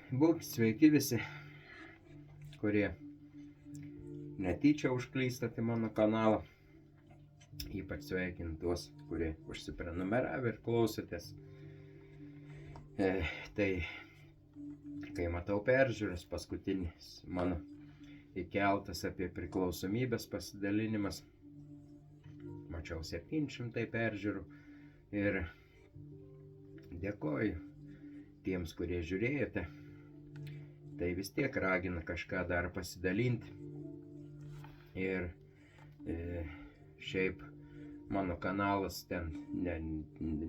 Būkit sveiki visi, kurie netyčia užklystate mano kanalą. Ypač sveikinu tuos, kurie užsiprenumeravę ir klausotės. Tai, kai matau peržiūras, paskutinis mano įkeltas apie priklausomybės pasidalinimas, mačiau 700 peržiūrų ir dėkoju tiems, kurie žiūrėjote. Tai vis tiek ragina kažką dar pasidalinti. Ir šiaip mano kanalas ten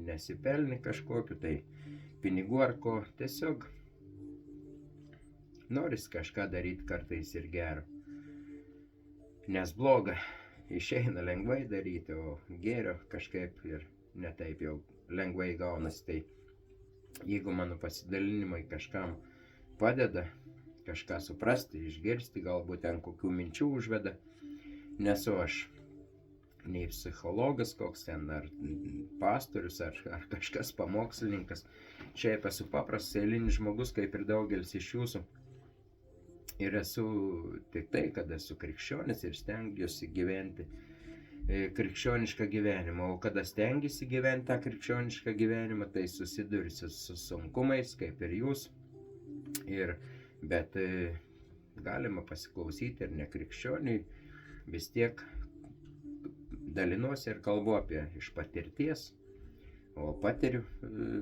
nesipelni kažkokiu tai pinigų ar ko. Tiesiog noris kažką daryti kartais ir gero. Nes bloga išeina lengvai daryti, o gėrio kažkaip ir netaip jau lengvai gaunasi. Tai jeigu mano pasidalinimai kažkam padeda kažką suprasti, išgirsti, galbūt ten kokių minčių užveda. Nesu aš nei psichologas koks ten, ar pastorius, ar kažkas pamokslininkas. Šiaip esu paprastas eilinis žmogus, kaip ir daugelis iš jūsų. Ir esu tik tai, kad esu krikščionis ir stengiuosi gyventi krikščionišką gyvenimą. O kada stengiuosi gyventi tą krikščionišką gyvenimą, tai susidursiu su sunkumais, kaip ir jūs. Bet galima pasiklausyti ir nekrikščioniui, vis tiek dalinuosi ir kalbu apie iš patirties, o patiriu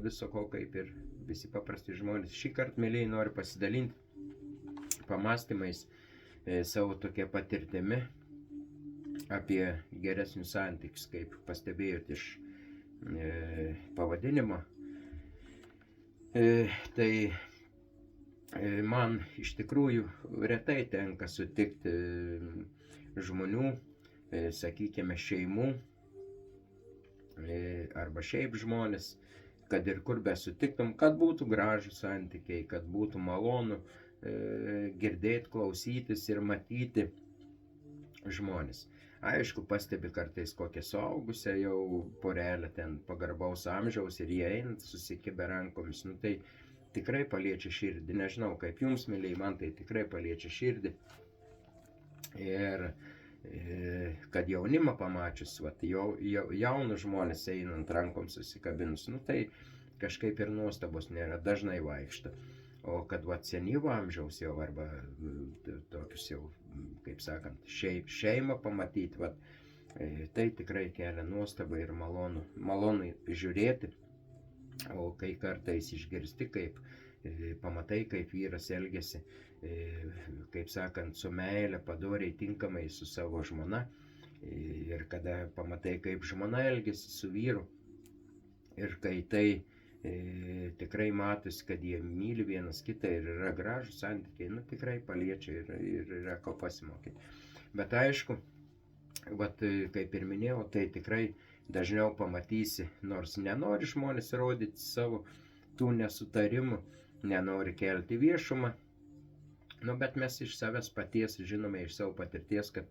viso ko kaip ir visi paprasti žmonės. Šį kartą, mėlyje, noriu pasidalinti pamastymais savo tokia patirtimi apie geresnius santykius, kaip pastebėjot iš pavadinimo. Tai man iš tikrųjų retai tenka sutikti žmonių, sakykime, šeimų arba šiaip žmonės, kad ir kur besutiktum, kad būtų gražų santykiai, kad būtų malonu girdėti, klausytis ir matyti žmonės. Aišku, pastebi kartais kokią suaugusią jau porelę ten pagarbaus amžiaus ir jie eina susikibę rankomis. Tai tikrai paliečia širdį. Nežinau, kaip jums, mėlyje, man tai tikrai paliečia širdį. Ir kad jaunimą pamačius, jaunus žmonės einant rankom susikabinus, tai kažkaip ir nuostabos nėra, dažnai vaikšto. O kad senyvo amžiaus jau arba tokius jau, kaip sakant, šeimą pamatyti, tai tikrai kelia nuostabą ir malonu žiūrėti. O kai kartais išgirsti, kaip pamatai, kaip vyras elgiasi, kaip sakant, su meile, padoriai, tinkamai su savo žmona, ir kada pamatai, kaip žmona elgiasi su vyru, ir kai tai tikrai matosi, kad jie myli vienas kitą ir yra gražūs santykiai, tikrai paliečia ir yra ko pasimokyti. Bet aišku, kaip ir minėjau, tai tikrai dažniau pamatysi, nors nenori žmonės rodyti savo tų nesutarimų, nenori kelti viešumą, bet mes iš savęs paties žinome, iš savo patirties, kad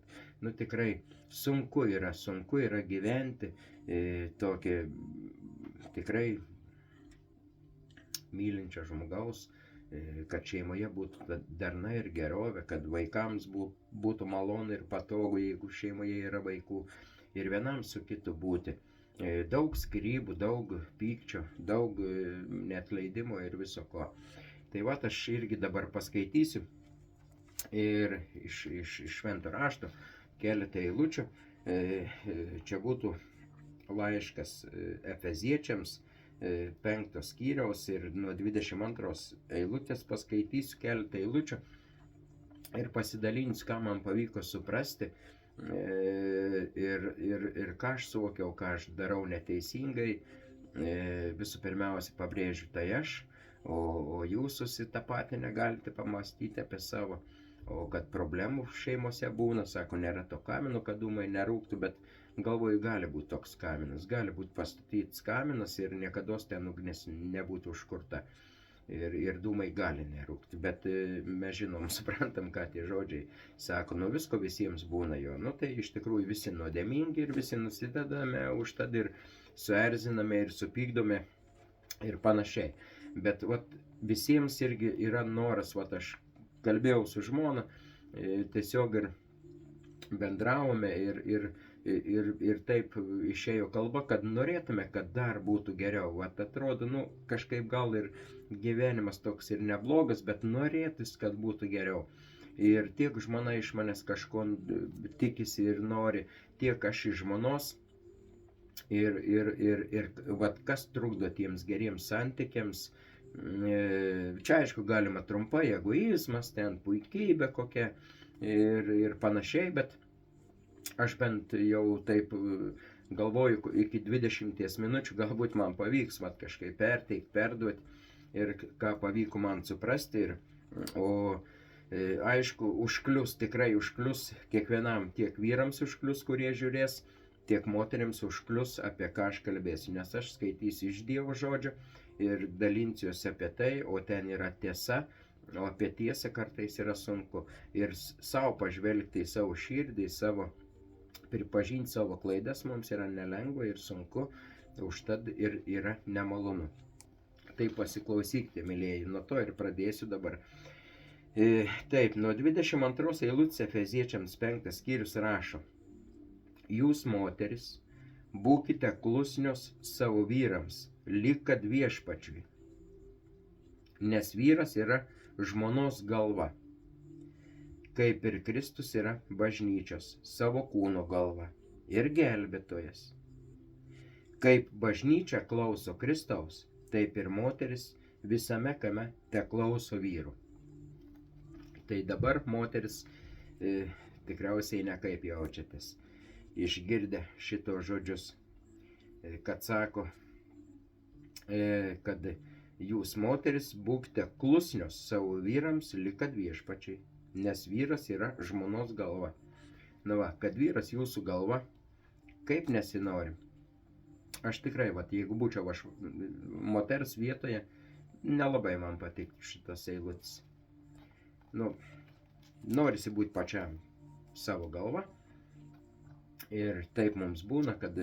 tikrai sunku yra gyventi tokį tikrai mylinčio žmogaus, kad šeimoje būtų darna ir gerovė, kad vaikams būtų malonu ir patogu, jeigu šeimoje yra vaikų, ir vienam su kitu būti. Daug skyrybų, daug pykčio, daug neatleidimo ir viso ko. Tai aš irgi dabar paskaitysiu ir iš švento rašto keletą eilučių. Čia būtų laiškas Efeziečiams 5 skyriaus ir nuo 22 eilutės paskaitysiu keletą eilučių ir pasidalinsiu, ką man pavyko suprasti ir ką aš suvokiau, ką aš darau neteisingai. Visų pirmiausia, pabrėžiu tai aš, o jūs susitapatinę galite pamastyti apie savo. O kad problemų šeimose būna, sako, nėra to kamino, kad dūmai nerūktų, bet galvoju, gali būti toks kaminas, gali būti pastatytas kaminas ir niekados ten ugnis nebūtų užkurta. Ir dūmai gali nerūkti, bet mes žinom, suprantam, ką tie žodžiai sako, visko visiems būna jo. Tai iš tikrųjų visi nuodėmingi ir visi nusidedame, užtad ir suerziname ir supykdome ir panašiai. Bet vat, visiems irgi yra noras, vat, aš kalbėjau su žmona, tiesiog ir bendravome ir taip išėjo kalba, kad norėtume, kad dar būtų geriau. Vat atrodo, nu, kažkaip gal ir gyvenimas toks ir neblogas, bet norėtis, kad būtų geriau. Ir tiek žmona iš manęs kažko tikisi ir nori, tiek aš iš žmonos. Ir vat, kas trukdo tiems geriems santykiams. Čia aišku galima trumpai, egoizmas, ten puikybė kokia ir panašiai, bet aš bent jau taip galvoju, iki 20 minučių galbūt man pavyks vat, kažkaip perteikti, perduoti ir ką pavyko man suprasti. O aišku, užklius, tikrai užklius kiekvienam, tiek vyrams užklius, kurie žiūrės, tiek moteriams užklius, apie ką aš kalbėsiu, nes aš skaitysiu iš Dievo žodžio ir dalinsiuosi apie tai, o ten yra tiesa, o apie tiesą kartais yra sunku. Ir savo pažvelgti į savo širdį, pripažinti savo klaidas mums yra nelengva ir sunku, užtat ir yra nemalonu. Tai pasiklausykite, mylėjai, nuo to ir pradėsiu dabar. Taip, nuo 22 eilutės Efeziečiams 5 skyrius rašo: Jūs, moteris, būkite klusnios savo vyrams, lyg kad viešpačiui, nes vyras yra žmonos galva, kaip ir Kristus yra bažnyčios, savo kūno galva ir gelbėtojas. Kaip bažnyčia klauso Kristaus, taip ir moteris visame kame te klauso vyrų. Tai dabar moteris tikriausiai nekaip jaučiatės išgirdę šito žodžius, kad sako, kad jūs, moteris, būkite klusnios savo vyrams, lyg kad viešpačiai, nes vyras yra žmonos galva. Na va, kad vyras jūsų galva, kaip nesinori. Aš tikrai, vat, jeigu būčiau aš moters vietoje, nelabai man patiktų šitas eilutės. Nu, norisi būti pačiam savo galva. Ir taip mums būna, kad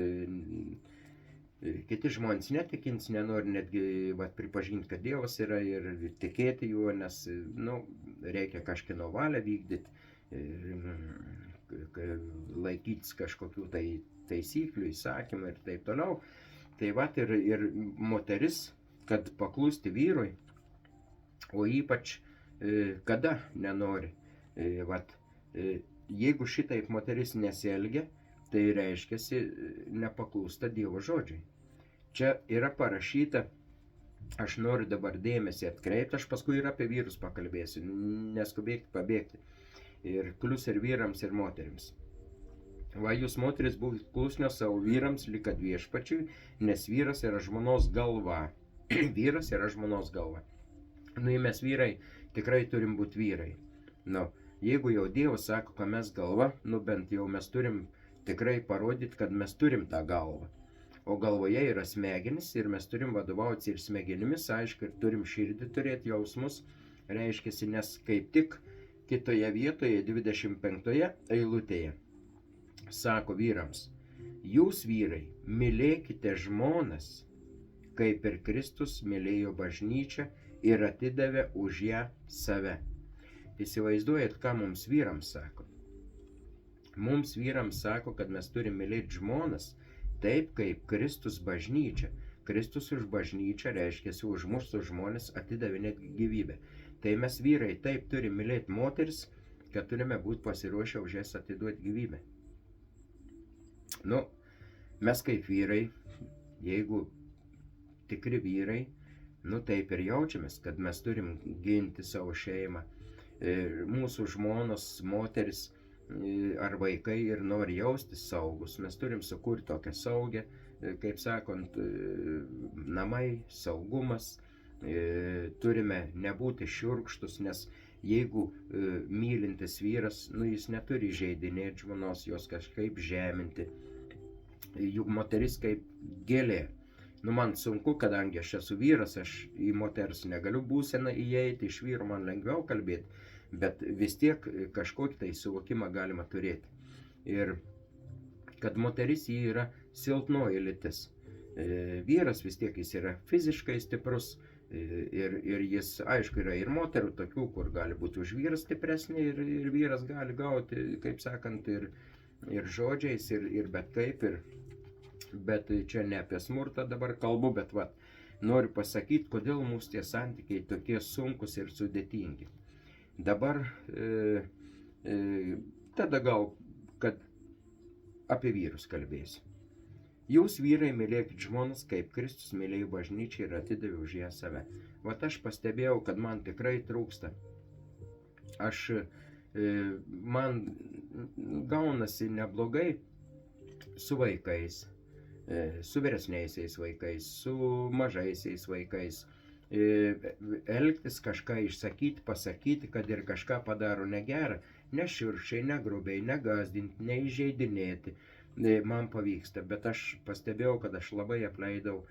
kiti žmonės netikins, nenori netgi pripažinti, kad Dievas yra ir tikėti juo, nes reikia kažkieno valią vykdyti, laikytis kažkokių tai taisyklių, įsakymų ir taip toliau. Tai ir moteris, kad paklusti vyrui, o ypač kada nenori. Jeigu šitaip moteris nesielgia, tai reiškiasi nepaklūsta Dievo žodžiui. Čia yra parašyta, aš noriu dabar dėmesį atkreipti, aš paskui ir apie vyrus pakalbėsiu, neskubėkti pabėgti. Ir plius ir vyrams, ir moterims. Va, jūs, moteris, būkite klusnios savo vyrams, lyg kad viešpačiui, nes vyras yra žmonos galva. Vyras yra žmonos galva. Mes vyrai tikrai turim būti vyrai. Jeigu jau Dievas sako, kad mes galva, bent jau mes turim tikrai parodyti, kad mes turim tą galvą. O galvoje yra smegenis ir mes turim vadovautis ir smegenimis, aišku, ir turim širdį turėti, jausmus, reiškiasi, nes kaip tik kitoje vietoje, 25 eilutėje, sako vyrams: jūs, vyrai, mylėkite žmonas, kaip ir Kristus mylėjo bažnyčią ir atidavė už ją save. Įsivaizduojat, ką mums vyrams sako? Mums vyrams sako, kad mes turim mylėti žmonas taip, kaip Kristus bažnyčia. Kristus už bažnyčią, reiškiasi, už mūsų žmonės atidavė netgi gyvybę. Tai mes vyrai taip turim mylėti moteris, kad turime būti pasiruošę už jas atiduoti gyvybę. Mes kaip vyrai, jeigu tikri vyrai, taip ir jaučiamės, kad mes turim ginti savo šeimą. Mūsų žmonos, moteris ar vaikai ir nori jaustis saugus. Mes turim sukurti tokią saugę, kaip sakant, namai, saugumas. Turime nebūti šiurkštus, nes jeigu mylintis vyras, jis neturi žeidinėti žmonos, jos kažkaip žeminti. Juk moteris kaip gėlė. Man sunku, kadangi aš esu vyras, aš į moters negaliu būseną įeiti, iš vyro man lengviau kalbėti, bet vis tiek kažkokį tai suvokimą galima turėti. Ir kad moteris jį yra silpnoji lytis. Vyras vis tiek jis yra fiziškai stiprus, Ir jis, aišku, yra ir moterų tokių, kur gali būti už vyrą stipresnė ir vyras gali gauti, kaip sakant, ir žodžiais, ir bet kaip, bet čia ne apie smurtą dabar kalbu, bet va, noriu pasakyti, kodėl mūsų tie santykiai tokie sunkus ir sudėtingi. Dabar, tada gal, kad apie vyrus kalbėsiu. Jūs, vyrai, mylėkit žmonas, kaip Kristus mylėjo bažnyčią ir atidavė už ją save. Vat aš pastebėjau, kad man tikrai trūksta. Man gaunasi neblogai su vaikais, su vyresniaisiais vaikais, su mažaisiais vaikais. Elgtis, kažką išsakyti, pasakyti, kad ir kažką padaro negerą, nešiurkščiai, negrubiai, negazdinti, neįžeidinėti. Man pavyksta, bet aš pastebėjau, kad aš labai apleidau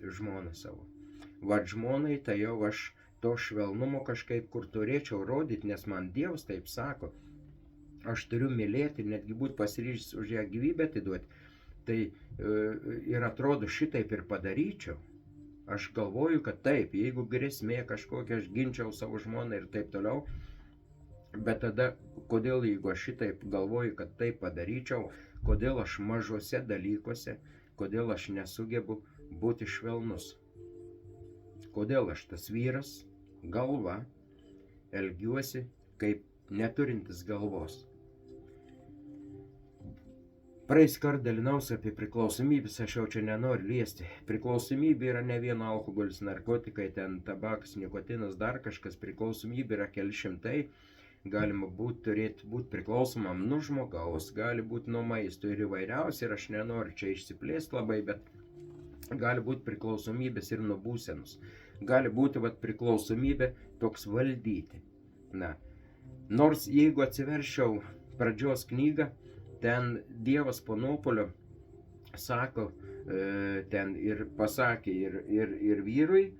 žmoną savo. Va žmonai, tai jau aš to švelnumo kažkaip kur turėčiau rodyti, nes man Dievas taip sako, aš turiu mylėti, netgi būti pasiryžęs už ją gyvybę atiduoti. Tai ir atrodo šitaip ir padaryčiau. Aš galvoju, kad taip, jeigu grėsmė kažkokia, aš ginčiau savo žmoną ir taip toliau. Bet tada, kodėl jeigu aš šitaip galvoju, kad taip padaryčiau, kodėl aš mažose dalykuose, kodėl aš nesugebu būti švelnus. Kodėl aš tas vyras, galva, elgiuosi kaip neturintis galvos. Praeis kart dalinausi apie priklausomybės, aš jau čia nenoriu liesti. Priklausomybė yra ne vien alkoholis, narkotikai, ten tabakas, nikotinas, dar kažkas. Priklausomybė yra keli šimtai. Galima turėti būti priklausomam nuo žmogaus, gali būti nuo maisto ir įvairiausiai, ir aš nenoriu čia išsiplėsti labai, bet gali būti priklausomybės ir nuo būsenos. Gali būti priklausomybė toks valdyti. Na, nors jeigu atsiverčiau pradžios knygą, ten Dievas po nuopuolio sako, ten ir pasakė ir vyrui,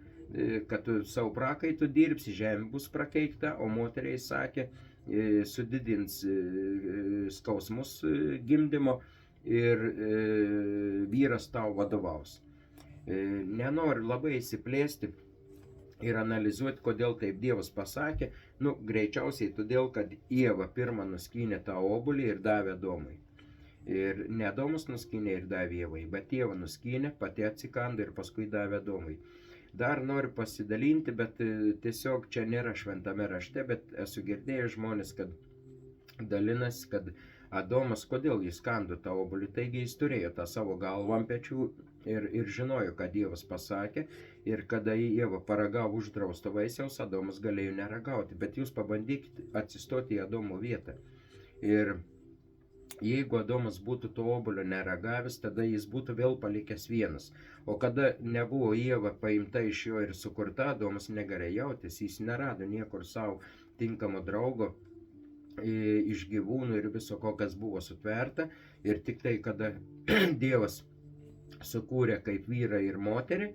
kad tu savo prakaitų dirbsi, žemė bus prakeikta, o moteriai sakė, sudidins skausmus gimdymo ir vyras tau vadovaus. Nenoriu labai įsiplėsti ir analizuoti, kodėl taip Dievas pasakė. Greičiausiai todėl, kad Ieva pirmą nuskynė tą obuolį ir davė Adomui. Ir ne Adomas nuskynė ir davė Ievai, bet Ieva nuskynė, pati atsikando ir paskui davė Adomui. Dar noriu pasidalinti, bet tiesiog čia nėra šventame rašte, bet esu girdėjęs žmonės, kad dalinasi, kad Adomas, kodėl jis kando tą obuolį, taigi jis turėjo tą savo galvą ant pečių ir žinojo, kad Dievas pasakė, ir kada Ieva paragavo uždrausto vaisiaus, Adomas galėjo neragauti, bet jūs pabandykite atsistoti į Adomo vietą. Ir jeigu Adomas būtų to obuolio neragavęs, tada jis būtų vėl palikęs vienas. O kada nebuvo Ieva paimta iš jo ir sukurta, Adomas negerai jautėsi, jis nerado niekur savo tinkamo draugo iš gyvūnų ir viso ko, kas buvo sutverta. Ir tik tai, kada Dievas sukūrė kaip vyrą ir moterį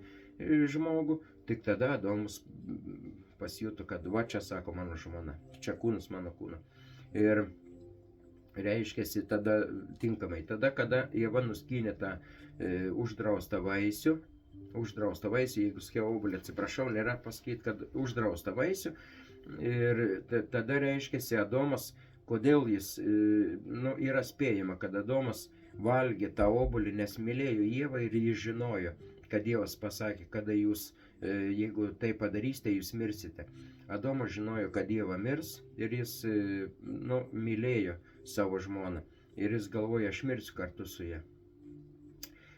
žmogų, tik tada Adomas pasijuto, kad va čia sako mano žmona, čia kūnas mano kūno. Ir reiškiasi tada tinkamai. Tada, kada Ieva nuskynė tą uždraustą vaisių, jeigu sakiau obuolį, atsiprašau, nėra pasakyti, kad uždraustą vaisių. Ir tada reiškiasi Adomas, kodėl jis, yra spėjama, kad Adomas valgė tą obuolį, nes mylėjo Ievą ir jis žinojo, kad Dievas pasakė, kada jūs, jeigu tai padarysite, jūs mirsite. Adomas žinojo, kad Ieva mirs ir jis, mylėjo savo žmoną ir jis galvoja, aš mirsiu kartu su ja.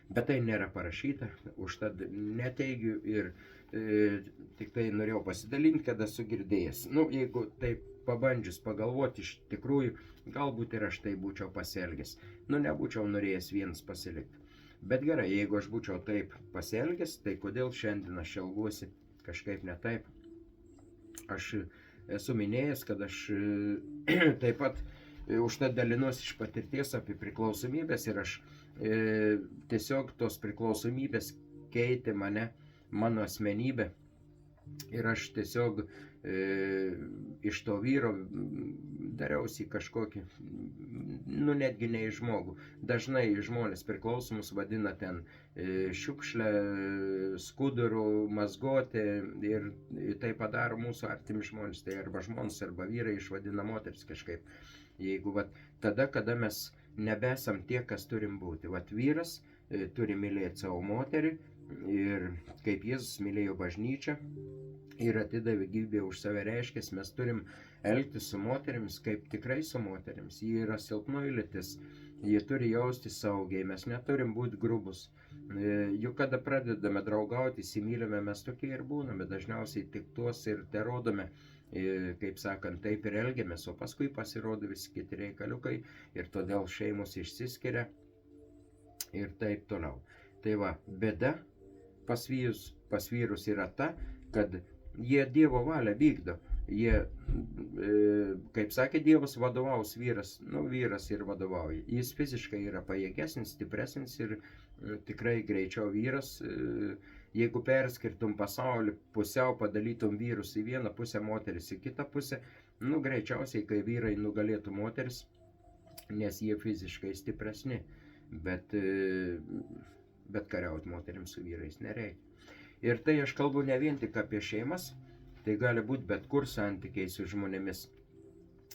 Bet tai nėra parašyta, užtad neteigiu ir tik tai norėjau pasidalinti, kad esu girdėjęs. Jeigu taip pabandžius pagalvoti, iš tikrųjų, galbūt ir aš tai būčiau pasielgęs. Nebūčiau norėjęs vienas pasilikti. Bet gerai, jeigu aš būčiau taip pasielgęs, tai kodėl šiandien aš elgiuosi kažkaip ne taip? Aš esu minėjęs, kad aš taip pat užtat dalinuosi iš patirties apie priklausomybės ir aš tiesiog tos priklausomybės keitė mane, mano asmenybę Ir aš tiesiog iš to vyro dariausi kažkokį, nu netgi ne į žmogų. Dažnai žmonės priklausomus vadina ten šiukšlę, skudurų, mazgotę ir tai padaro mūsų artimi žmonės. Tai arba žmonės, arba vyrai išvadina moteris kažkaip. Jeigu tada, kada mes nebesam tie, kas turim būti. Vyras turi mylėti savo moterį ir kaip Jėzus mylėjo bažnyčią ir atidavė gyvybę už save, reiškia, mes turim elgtis su moterimis kaip tikrai su moterimis. Ji yra silpnoji lytis, ji turi jausti saugiai, mes neturim būti grubus. Juk kada pradedame draugauti, įsimylime, mes tokie ir būname, dažniausiai tik tuos ir te rodome, kaip sakant, taip ir elgiamės, o paskui pasirodo visi kiti reikaliukai ir todėl šeimos išsiskiria ir taip toliau. Tai bėda pas vyrus yra ta, kad jie Dievo valią vykdo. Jie, kaip sakė Dievas, vadovaus vyras, vyras ir vadovauja. Jis fiziškai yra pajėgesnis, stipresnis ir tikrai greičiau vyras. Jeigu perskirtum pasaulį, pusiau padalytum vyrus į vieną pusę, moteris į kitą pusę, greičiausiai, kai vyrai nugalėtų moteris, nes jie fiziškai stipresni. Bet kariauti moterims su vyrais nereikia. Ir tai aš kalbu ne vien tik apie šeimas, tai gali būti bet kur santykiai su žmonėmis.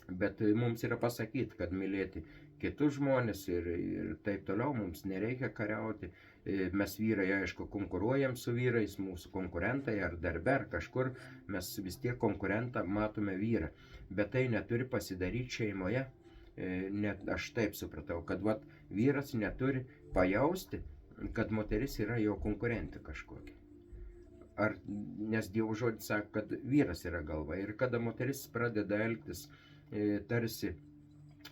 Bet mums yra pasakyti, kad mylėti kitus žmonės ir taip toliau, mums nereikia kariauti. Mes vyrai, aišku, konkuruojam su vyrais, mūsų konkurentai ar darbe ar kažkur, mes vis tiek konkurentą matome vyrą. Bet tai neturi pasidaryti šeimoje. Net aš taip supratau, kad vyras neturi pajausti, kad moteris yra jo konkurentė kažkokia. Nes Dievo žodis sako, kad vyras yra galva. Ir kada moteris pradeda elgtis tarsi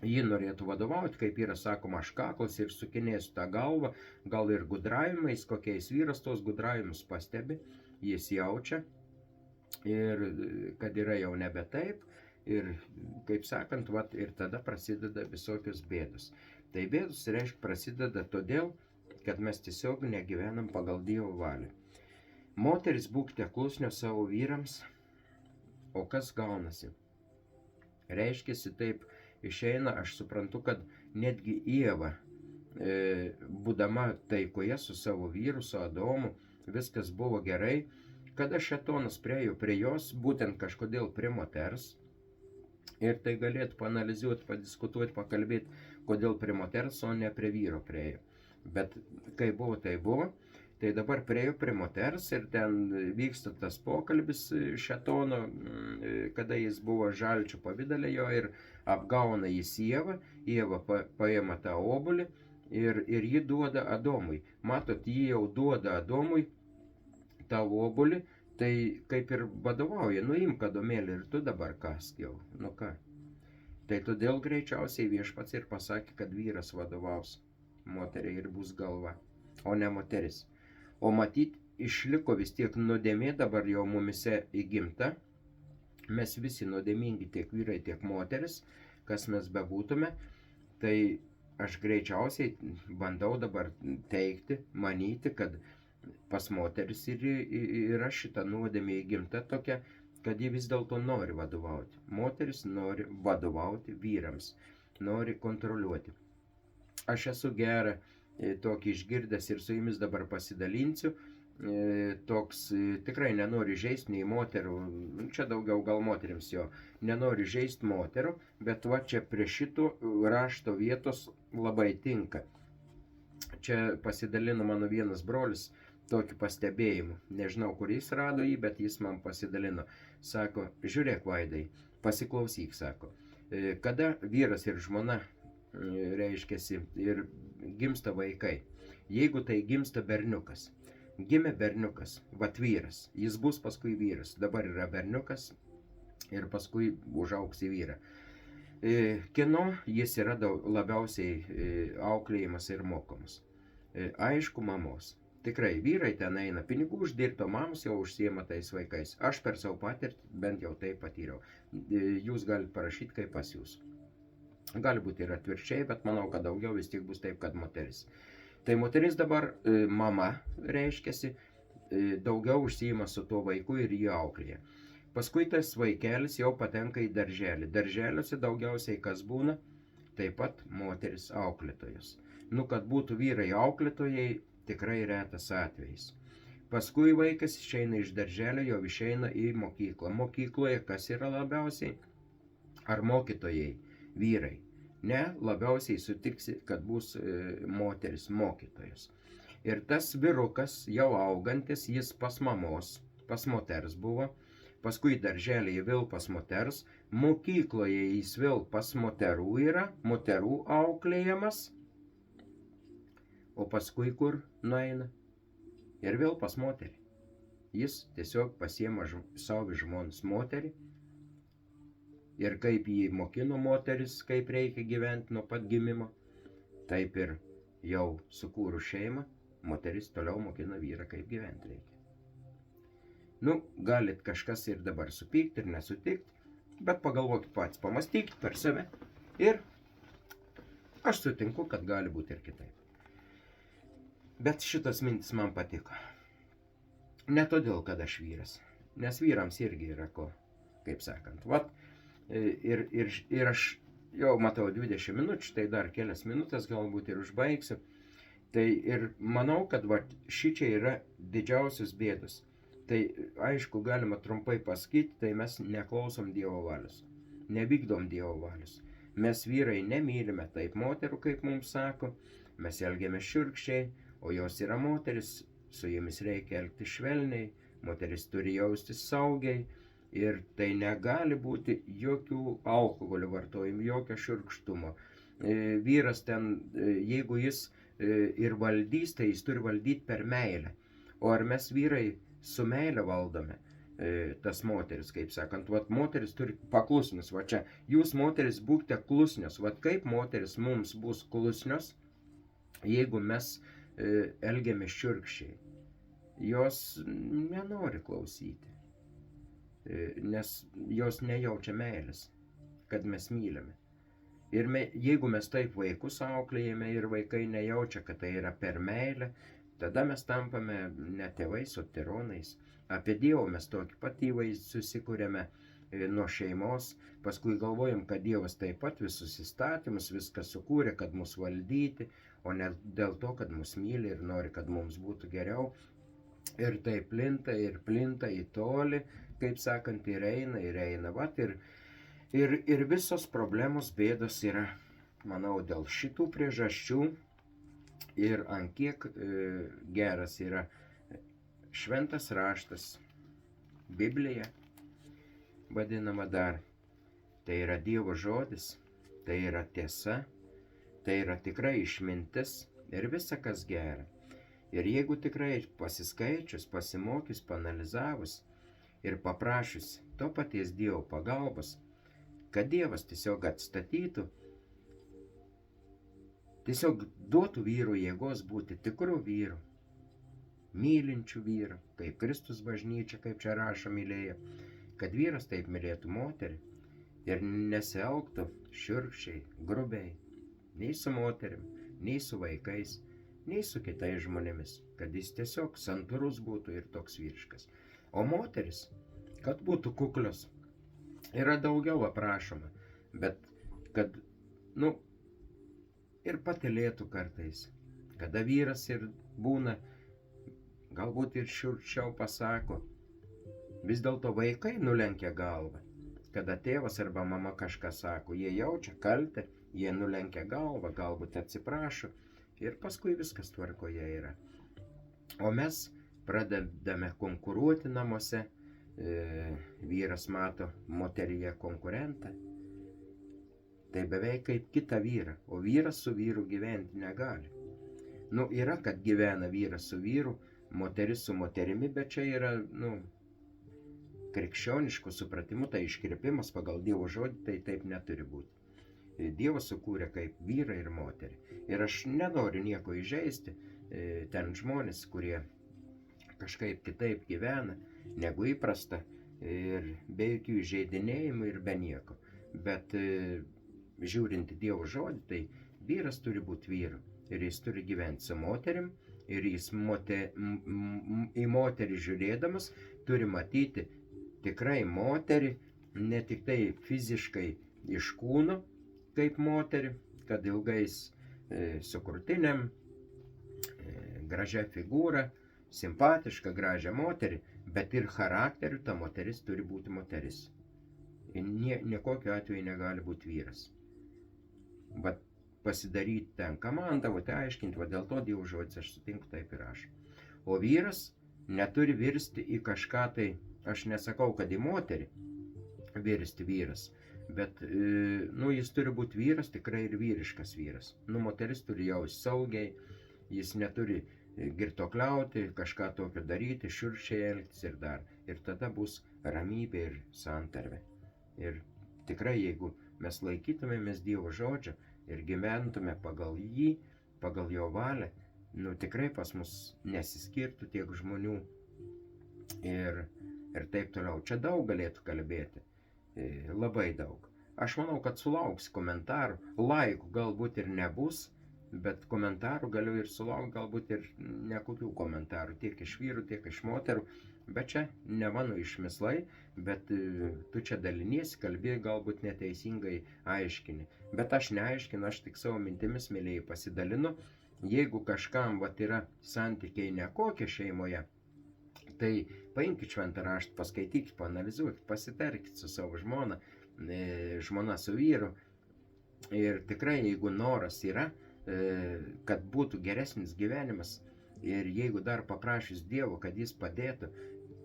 ji norėtų vadovauti, kaip yra sakoma, aš kaklas ir sukinėsiu tą galvą, gal ir gudravimais, kokiais vyras tos gudravimus pastebi, jis jaučia ir kad yra jau nebe taip. Ir, kaip sakant, ir tada prasideda visokios bėdos. Tai bėdos, reiškia, prasideda todėl, kad mes tiesiog negyvenam pagal Dievo valią. Moteris būkite klusnios savo vyrams, o kas gaunasi? Reiškiasi taip, išeina, aš suprantu, kad netgi Ieva, būdama taikoje su savo vyru, su Adomu, viskas buvo gerai, kada šėtonas priėjo prie jos, būtent kažkodėl prie moters. Ir tai galėtų paanalizuoti, padiskutuoti, pakalbėti, kodėl prie moters, o ne prie vyro priejo. Bet kai buvo, tai buvo. Tai dabar priejo prie moters ir ten vyksta tas pokalbis šėtono, kada jis buvo žalčių pavidale jo ir apgauna jis Ievą. Ieva paima tą obuolį ir ji duoda Adomui. Matot, ji jau duoda Adomui tą obuolį. Tai kaip ir vadovauja, imk Adomėlį ir tu dabar kask jau, ką. Tai todėl greičiausiai viešpats ir pasakė, kad vyras vadovaus moteriai ir bus galva, o ne moteris. O matyt, išliko vis tiek nuodėmė dabar jau mumise įgimta. Mes visi nuodėmingi, tiek vyrai, tiek moteris, kas mes bebūtume. Tai aš greičiausiai bandau dabar teikti, manyti, kad pas moteris yra šita nuodėmė įgimta tokia, kad ji vis dėlto nori vadovauti. Moteris nori vadovauti vyrams, nori kontroliuoti. Aš esu gerą tokį išgirdęs ir su jumis dabar pasidalinsiu. Toks tikrai nenori žaisti nei moterų, čia daugiau gal moterims jo, nenori žaisti moterų, bet čia prie šito rašto vietos labai tinka. Čia pasidalino mano vienas brolis tokiu pastebėjimu. Nežinau, kur jis rado jį, bet jis man pasidalino. Sako, žiūrėk, Vaidai, pasiklausyk, sako. Kada vyras ir žmona, reiškiasi, ir gimsta vaikai. Jeigu tai gimsta berniukas. Gimė berniukas, vyras. Jis bus paskui vyras. Dabar yra berniukas ir paskui užaugs į vyrą. Kieno jis yra labiausiai auklėjimas ir mokomas. Aišku, mamos. Tikrai, vyrai ten eina pinigų uždirbto, mamos jau užsiema tais vaikais. Aš per savo patirtį bent jau tai patyriau. Jūs galite parašyti, kaip pas jūs. Gali būti ir atvirkščiai, bet manau, kad daugiau vis tiek bus taip, kad moteris. Tai moteris dabar mama reiškiasi, daugiau užsiima su tuo vaiku ir jį auklėja. Paskui tas vaikelis jau patenka į darželį. Darželiuose daugiausiai kas būna, taip pat moteris auklėtojos. Nu, kad būtų vyrai auklėtojai, tikrai retas atvejis. Paskui vaikas išeina iš darželio, jau išeina į mokyklą. Mokykloje kas yra labiausiai? Ar mokytojai? Vyrai. Ne, labiausiai sutiksi, kad bus moteris mokytojas. Ir tas vyrukas jau augantis, jis pas moters buvo, paskui darželėje vėl pas moters, mokykloje jis vėl pas moterų yra, moterų auklėjamas, o paskui kur nueina? Ir vėl pas moterį. Jis tiesiog pasiema savo žmonos moterį ir kaip jį mokino moteris, kaip reikia gyventi nuo pat gimimo, taip ir jau sukūrus šeimą, moteris toliau mokina vyrą, kaip gyventi reikia. Nu, galit kažkas ir dabar supykti ir nesutikti, bet pagalvokit patys, pamastykit per save ir aš sutinku, kad gali būti ir kitaip. Bet šitas mintis man patiko. Ne todėl, kad aš vyras, nes vyrams irgi yra ko, kaip sakant. Vat, ir aš jau matau 20 minučių, tai dar kelias minutės galbūt ir užbaigsiu. Tai ir manau, kad vat, šičia yra didžiausias bėdas. Tai aišku, galima trumpai pasakyti, tai mes neklausom Dievo valios, nevykdom Dievo valios. Mes vyrai nemylime taip moterų, kaip mums sako, mes elgiamės šiurkščiai, o jos yra moteris, su jomis reikia elgtis švelniai, moteris turi jaustis saugiai ir tai negali būti jokių alkoholio vartojimų, jokio šiurkštumo. Vyras ten, jeigu jis ir valdys, tai jis turi valdyti per meilę. O ar mes vyrai su meilė valdome tas moteris, kaip sakant, vat moteris turi paklusnius, va čia, jūs moteris būkite klusnios, vat kaip moteris mums bus klusnios, jeigu mes elgiamės šiurkščiai. Jos nenori klausyti, nes jos nejaučia meilės, kad mes mylime. Ir jeigu mes taip vaikus auklėjame ir vaikai nejaučia, kad tai yra per meilę, tada mes tampame ne tėvais, o tironais. Apie Dievą mes tokį pat įvaizdį susikūrėme nuo šeimos, paskui galvojam, kad Dievas taip pat visus įstatymus, viską sukūrė, kad mus valdyti, o ne dėl to, kad mus myli ir nori, kad mums būtų geriau. Ir tai plinta į tolį, kaip sakant, ir eina. Vat, ir visos problemos, bėdos yra, manau, dėl šitų priežasčių. Ir ant kiek geras yra šventas raštas, Biblija vadinama dar. Tai yra Dievo žodis, tai yra tiesa, tai yra tikrai išmintis ir visa kas gera. Ir jeigu tikrai pasiskaičius, pasimokius, paanalizavus ir paprašius to paties Dievo pagalbos, kad Dievas tiesiog atstatytų, tiesiog duotų vyrų jėgos būti tikrų vyrų, mylinčių vyrų, kaip Kristus bažnyčia, kaip čia rašo, mylėjo, kad vyras taip mylėtų moterį ir nesielgtų šiurkščiai, grubiai, nei su moterim, nei su vaikais, nei su kitais žmonėmis, kad jis tiesiog santūrus būtų ir toks vyriškas. O moteris, kad būtų kuklios, yra daugiau aprašoma, bet kad, ir patylėtų kartais, kada vyras ir būna, galbūt ir šiurkščiau pasako, vis dėlto vaikai nulenkia galvą, kada tėvas arba mama kažką sako, jie jaučia kaltę, jie nulenkia galvą, galbūt atsiprašo ir paskui viskas tvarkoje yra. O mes pradedame konkuruoti namuose, vyras mato moteryje konkurentą, tai beveik kaip kitą vyrą, o vyras su vyru gyventi negali. Yra, kad gyvena vyras su vyru, moteris su moterimi, bet čia yra, krikščioniškų supratimų, tai iškreipimas pagal Dievo žodį, tai taip neturi būti. Dievas sukūrė kaip vyrą ir moterį. Ir aš nenoriu nieko įžeisti, ten žmonės, kurie kažkaip kitaip gyvena, negu įprasta, ir be jokių įžeidinėjimų ir be nieko. Bet žiūrint į Dievo žodį, tai vyras turi būti vyru ir jis turi gyventi su moterim Ir jis į moterį žiūrėdamas turi matyti tikrai moterį, ne tik tai fiziškai iš kūno, kaip moterį, kad ilgais su krūtinėm, gražia figūra, simpatiška, gražią moterį, bet ir charakteriu ta moteris turi būti moteris. Nekokiu atveju negali būti vyras. Vat pasidaryti ten komandą, vat aiškinti, vat dėl to Dievo žodis, aš sutinku, taip ir aš. O vyras neturi virsti į kažką tai, aš nesakau, kad į moterį virsti vyras, bet, jis turi būti vyras, tikrai ir vyriškas vyras. Moteris turi jausti saugiai, jis neturi girtokliauti, kažką tokio daryti, šiurkščiai elgtis ir dar. Ir tada bus ramybė ir santarvė. Ir tikrai, jeigu mes laikytumėmės Dievo žodžio ir gyventume pagal jį, pagal jo valią, tikrai pas mus nesiskirtų tiek žmonių ir taip toliau. Čia daug galėtų kalbėti, labai daug. Aš manau, kad sulauks komentarų, laikų galbūt ir nebus, bet komentarų galiu ir sulaukti, galbūt ir nekokių komentarų, tiek iš vyrų, tiek iš moterų. Bet čia ne mano išmislai, bet tu čia daliniesi, kalbėjai, galbūt neteisingai aiškini. Bet aš neaiškinu, aš tik savo mintimis, mėlyjei, pasidalinu. Jeigu kažkam yra santykiai nekokie šeimoje, tai paimkit šventą raštą, paskaitykit, paanalizuokit, pasitarkit su savo žmona, žmona su vyru. Ir tikrai, jeigu noras yra, kad būtų geresnis gyvenimas, ir jeigu dar paprašys Dievo, kad jis padėtų,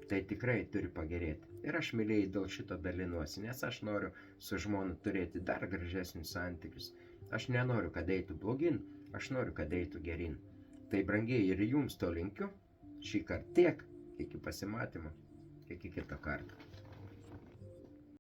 tai tikrai turi pagerėti. Ir aš, mėlyjei, dėl šito dalinuosi, nes aš noriu su žmona turėti dar gražesnius santykius. Aš nenoriu, kad eitų blogin, aš noriu, kad eitų gerin. Tai, brangieji, ir jums to linkiu. Šį kartą tiek, iki pasimatymo, iki kito karto.